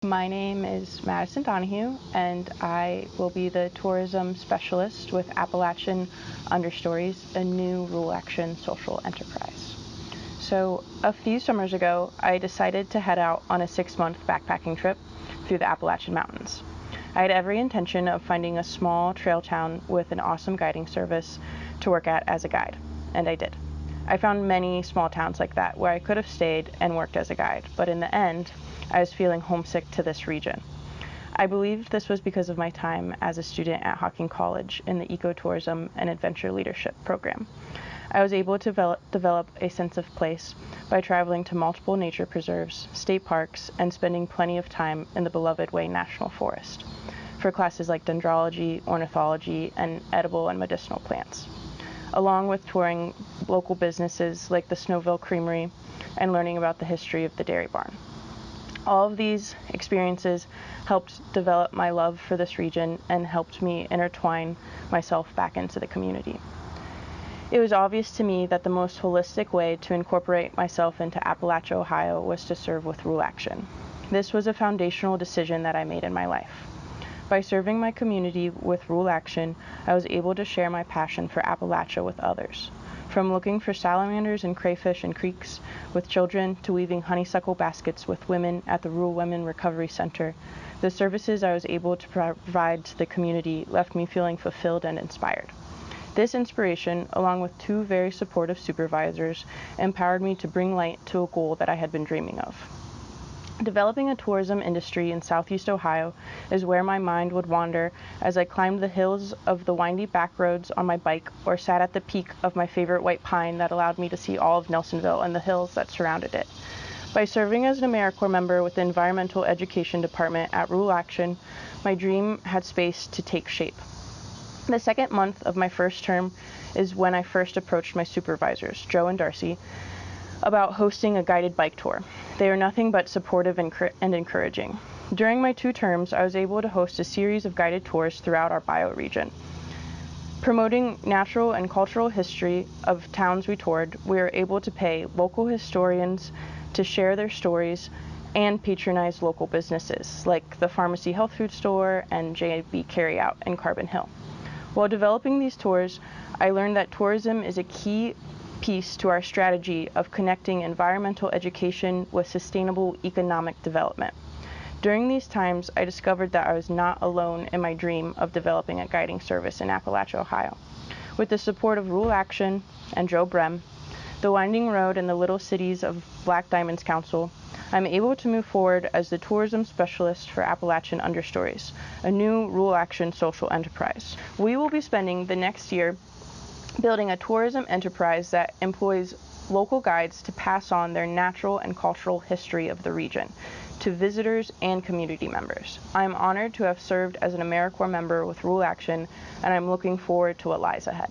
My name is Madison and I will be the tourism specialist with Appalachian Understories, a new rural action social enterprise. So a few summers ago, I decided to head out on a 6-month backpacking trip through the Appalachian Mountains. I had every intention of finding a small trail town with an awesome guiding service to work at as a guide, and I did. I found many small towns like that where I could have stayed and worked as a guide, but in the end, I was feeling homesick to this region. I believe this was because of my time as a student at Hocking College in the Ecotourism and Adventure Leadership program. I was able to develop a sense of place by traveling to multiple nature preserves, state parks, and spending plenty of time in the beloved Wayne National Forest for classes like dendrology, ornithology, and edible and medicinal plants, along with touring local businesses like the Snowville Creamery and learning about the history of the dairy barn. All of these experiences helped develop my love for this region and helped me intertwine myself back into the community. It was obvious to me that the most holistic way to incorporate myself into Appalachia, Ohio was to serve with rural action. This was a foundational decision that I made in my life. By serving my community with rural action, I was able to share my passion for Appalachia with others. From looking for salamanders and crayfish in creeks with children to weaving honeysuckle baskets with women at the Rural Women Recovery Center, the services I was able to provide to the community left me feeling fulfilled and inspired. This inspiration, along with 2 very supportive supervisors, empowered me to bring light to a goal that I had been dreaming of. Developing a tourism industry in Southeast Ohio is where my mind would wander as I climbed the hills of the windy back roads on my bike or sat at the peak of my favorite white pine that allowed me to see all of Nelsonville and the hills that surrounded it. By serving as an AmeriCorps member with the Environmental Education Department at Rural Action, my dream had space to take shape. The second month of my first term is when I first approached my supervisors, Joe and Darcy, about hosting a guided bike tour. They are nothing but supportive and encouraging. During my 2 terms, I was able to host a series of guided tours throughout our bioregion. Promoting natural and cultural history of towns we toured, we were able to pay local historians to share their stories and patronize local businesses like the Pharmacy Health Food Store and J&B Carryout in Carbon Hill. While developing these tours, I learned that tourism is a key piece to our strategy of connecting environmental education with sustainable economic development. During these times, I discovered that I was not alone in my dream of developing a guiding service in Appalachia, Ohio. With the support of Rural Action and Joe Brem, the Winding Road, and the Little Cities of Black Diamonds Council, I'm able to move forward as the tourism specialist for Appalachian Understories, a new rural action social enterprise. We will be spending the next year building a tourism enterprise that employs local guides to pass on their natural and cultural history of the region to visitors and community members. I am honored to have served as an AmeriCorps member with Rural Action, and I'm looking forward to what lies ahead.